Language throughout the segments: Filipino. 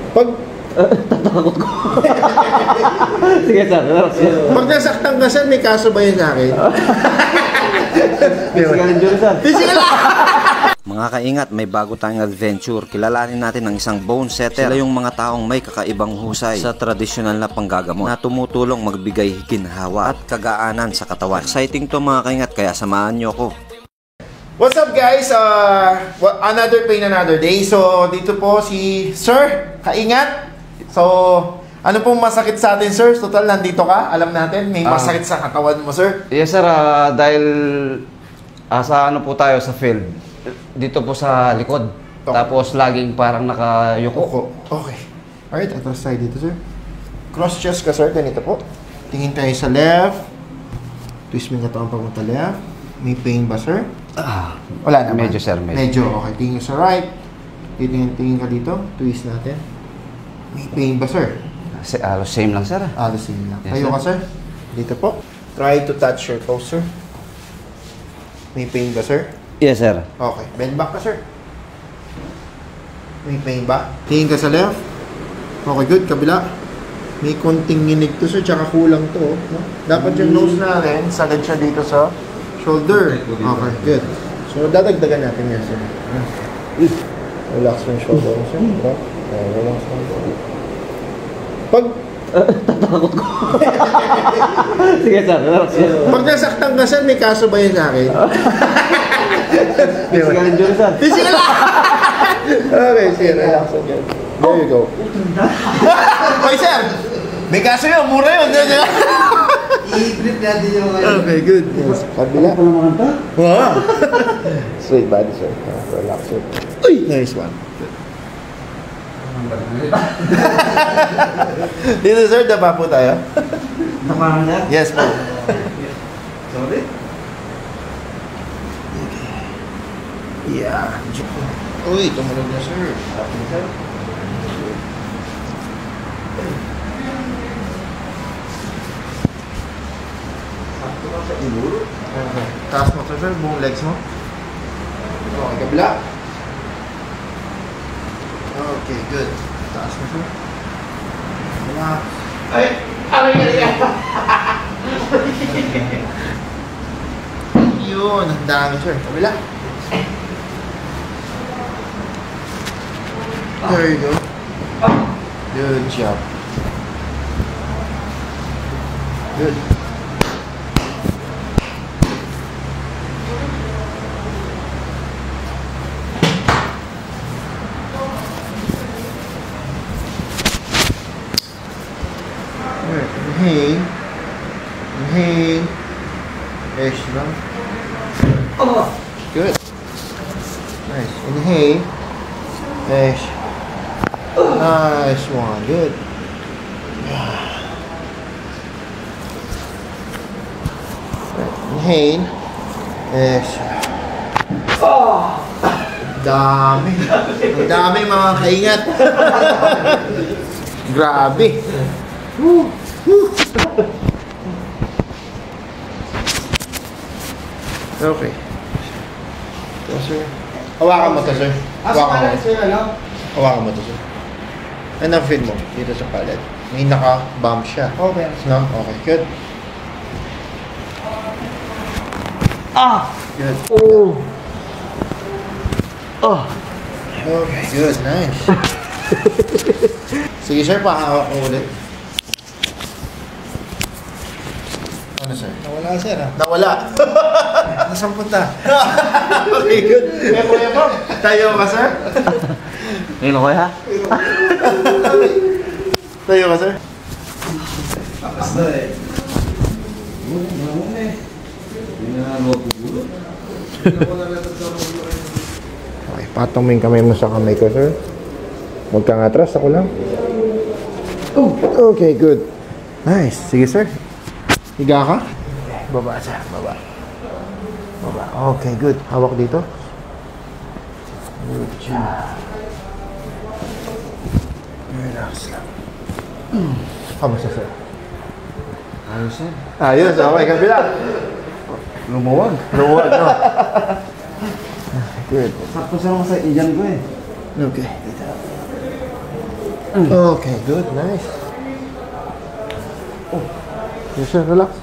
Pag tatakot ko. Sige, sir. pag nasaktan ka, sir, may kaso ba yun sa akin? Physical injury, sir. Mga kaingat, may bago tayong adventure. Kilalanin natin ang isang bone setter. Sila yung mga taong may kakaibang husay sa tradisyonal na panggagamot na tumutulong magbigay ginhawa at kagaanan sa katawan. Exciting to mga kaingat, kaya samahan nyo ko. What's up guys? Another pain, another day. So, dito po si Sir Kaingat. So, ano pong masakit sa atin, sir? Total, nandito ka. Alam natin, may masakit sa katawan mo, sir. Yes, sir. Dahil sa ano po tayo sa field, dito po sa likod. Tapos laging parang nakayuko. Okay. Alright, atras tayo dito, sir. Cross chest ka, sir. Ganito po. Tingin tayo sa left. Twist mo yung katawan papunta left. May pain ba, sir? Wala naman. Medyo, sir. Medyo. Okay. Tingin sa right. Tingin ka dito. Twist natin. May pain ba, sir? Same lang, sir. Same lang. Yes, Tayo sir. ka, sir. Dito po. Try to touch your toes, sir. May pain ba, sir? Yes, sir. Okay. Bend back ka, sir. May pain ba? Tingin ka sa left. Okay, good. Kabila. May konting nginig to, sir. Tsaka kulang to. No? Dapat yung nose natin, sagad siya dito sa shoulder. Okay, good. So, dadagdagan natin yan, sir. Relax yung shoulder, sir. Relax lang. Pag Tatakot ko. Sige, sir. pag nasaktan ka, sir, may kaso ba yun sa akin? Physical injury, sir. Okay, sige, relax again. There you go. Hoy, sir! May kaso yun, mura yun. I-grip natin yung ano. Okay, good. Yes. Kabila. Ano naman ito? Wow! Straight body, sir. Relax, sir. Uy! Nice one. Dito, sir, daba po tayo. Naman, sir? Yes po. Sorry? Yeah. Uy, tumunog na, sir. Okay. Taas mo, sir. Buong legs mo. Okay, kabila. Okay, good. Taas mo, sir. Relax. Ay! Yun, ang dami, sir. Kabila. There you go. Good job. Good. Inhale. Inhale. Exhale. Good. Nice. Inhale. Exhale. Nice one. Good. Inhale. Exhale. Dami. Ang dami mga kaingat. Grabe. Okay. So, sir. Hawakan mo to, sir. Hawakan mo. Hawakan mo to, sir. Ano ang feel mo dito sa palad? May naka-bump siya. Okay. No? Okay, good. Good. Okay, good. Nice. Sige, sir. Pakahawak mo ulit. Ano, sir? Nawala, sir. Nawala. Nasaan punta? Okay, good. Tayo ka, sir? Ngayon ako, ha? Tayo ka, sir? Pakas na eh. Okay, patong mo yung kamay mo sa kamay ko, sir. Huwag kang atras, ako lang. Okay, good. Nice. Sige, sir. Higa ka? Baba, sir. Baba. Baba. Okay, good. Hawak dito. Good job. Relax lang. Kamusta, sir? Ayos, sir. Ayos, okay. Kabila. Lumuwag. Lumuwag, no? Good. Sakto sa mga sa Indian ko eh. Okay. Okay, good. Nice. Oh. Yes, sir. Relax.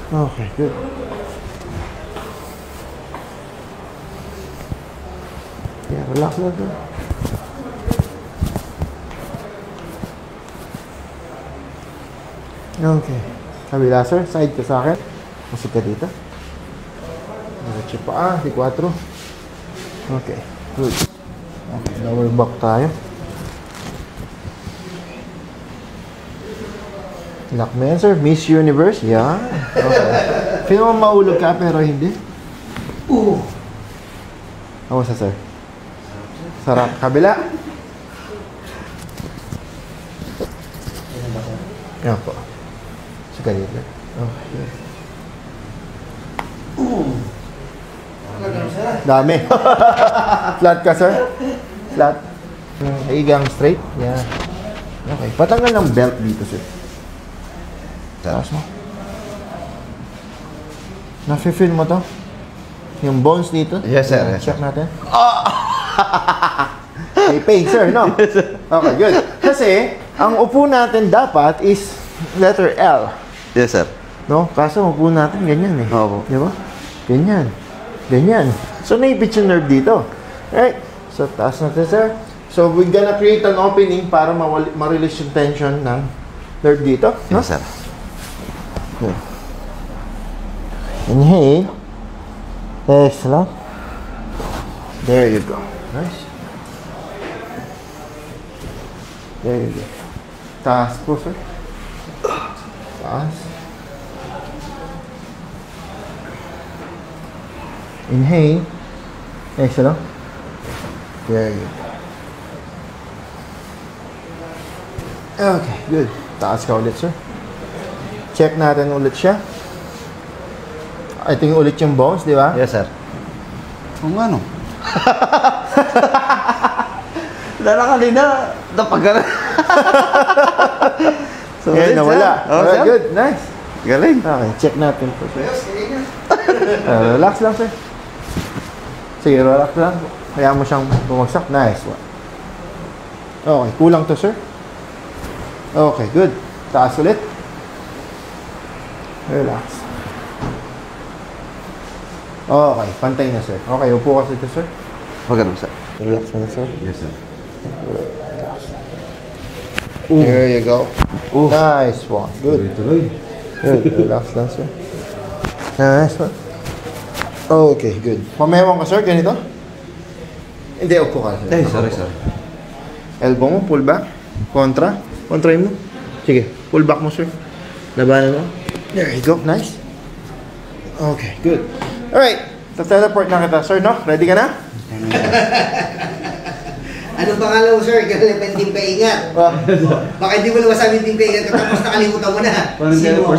Okay, good. Yeah, relax lang, sir. Okay. Kabila, sir. Side ka sa akin. Masig ka dito. Diretso pa. Di 4. Okay. Good. Okay. Lower back tayo. Lock mo yan, sir. Miss Universe. Yan. Okay. Feel mo maulog ka pero hindi. Kamusta, sir? Sarap. Kabila. Yan po. Sige dito. Okay. Dami. Flat ka, sir? Flat. Higang straight. Yan. Okay. Patanggal ng belt dito, sir. Taas mo. Nafe-feel mo to? Yung bones dito? Yes, sir. Yes, Check natin. May pain, sir, no? Okay, good. Kasi, ang upo natin dapat is letter L. Yes, sir. No? Kaso upo natin ganyan eh. Opo. Di ba? Ganyan. Ganyan. So, naipit yung nerve dito. Right? So, taas natin, sir. So, we're gonna create an opening para ma-release yung tension ng nerve dito. No? Yes, sir. Good. Inhale. Exhale. There you go. Nice. There you go. Taas po, sir. Taas. Inhale. Exhale. There you go. Okay, good. Taas ka ulit, sir. Check natin ulit siya. Ito yung ulit yung bones, di ba? Yes, sir. Kung ano? Dala kanina, napagana. So, Ngayon, nawala. Oh, Alright, sir. good. Nice. Galing. Okay, check natin po, sir. Relax lang, sir. Sige, relax lang. Kaya mo siyang bumagsak. Nice one. Okay, kulang to, sir. Okay, good. Taas ulit. Relax. Okay, pantay na, sir. Okay, upo ka dito, sir. Huwag ganun, sir. Relax na, sir. Yes, sir. There you go. Nice one. Good. Tuloy. Good. Relax lang, sir. Nice one. Okay, good. Pamewang ka, sir. Ganito? Hindi, upo ka, sir. Sorry, sorry. Elbow mo, pull back. Kontra. Kontrahin mo. Sige, pull back mo, sir. Labanan mo. There you go. Nice. Okay, good. Alright. Teleport na kita, sir, no? Ready ka na? Anong pangalan mo, sir? Kaya hindi paingat. Baka hindi mo na masabi hindi paingat tapos nakalimutan mo na. Sino mo?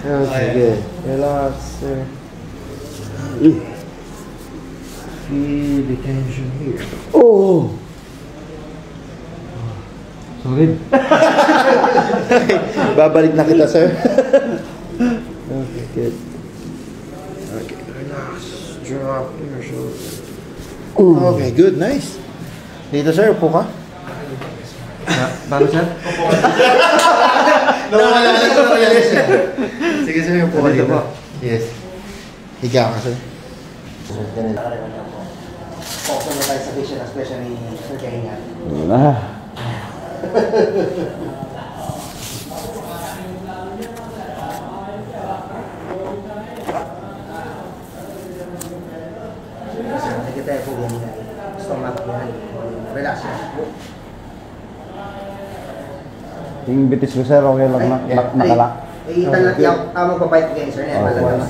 Okay, good. Relax, sir. Feel the tension here. Oh! Sorry. Babalik na kita, sir. Okay, good. Okay, relax. Drop your shoulder. Okay, good. Nice. Dito, sir. Upo ka. Paano, sir? Nawala na ito. Sige, sir. Upo ka Dito dito. po. Yes. Higa ka, sir. Sir, ganito. Focus na tayo sa vision, especially sa kahinga. Wala. Sige tayo po yan. Stomach yan. Relax yan. Yung bitis ko, sir, okay lang na, nakala. Itanat yung tamang papayat kayo, sir. Yan, malalaman.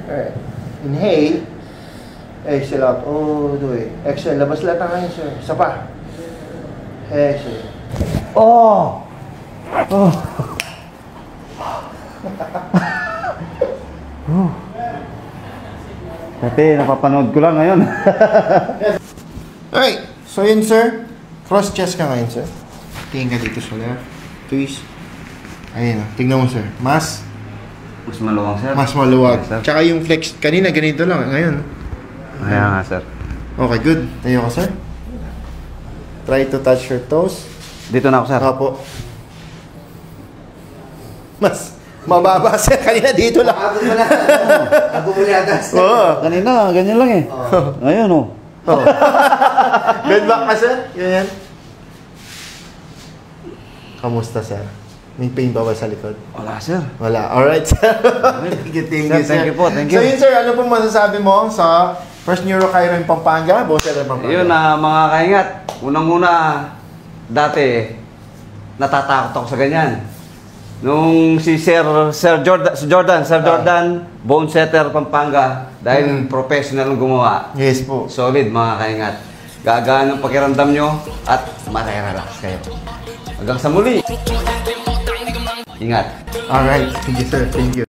Alright. Inhale. Exhale out all the way. Exhale. Labas lahat ang hangin, sir. Isa pa. Exhale. Oh! Oh! Kasi napapanood ko lang ngayon. Alright, so yun sir. Cross chest ka ngayon sir. Tingin ka dito sa left. Twist. Ayun o, tingnan mo sir. Mas maluwang, sir. Mas maluwag. Yes, sir. Tsaka yung flex, kanina ganito lang. Ngayon. Ayan nga, sir. Okay, good. Tayo ka sir. Try to touch your toes. Dito na ako, sir. Opo. Mas mababa sir. Kanina dito lang. Abot mo na. Abot mo na atas. Oo. Kanina, ganyan lang eh. Ngayon, oh. Oh. Bed back ka sir. Ganyan. Kamusta sir? May pain ba sa likod? Wala, sir. Wala. Alright, sir. Thank you, Sir, thank you po, thank you. So yun, sir, ano pong masasabi mo sa First Neurochiro in Pampanga, Bosel in Pampanga? Yun mga kaingat. Unang-una, dati, natatakot ako sa ganyan. Nung si Sir Jordan, bone setter Pampanga, dahil professional ang gumawa. Yes po. Solid, mga kaingat. Gagaan ang pakiramdam nyo at marerelax kayo. Hanggang sa muli. Ingat. Alright. Thank you, sir. Thank you.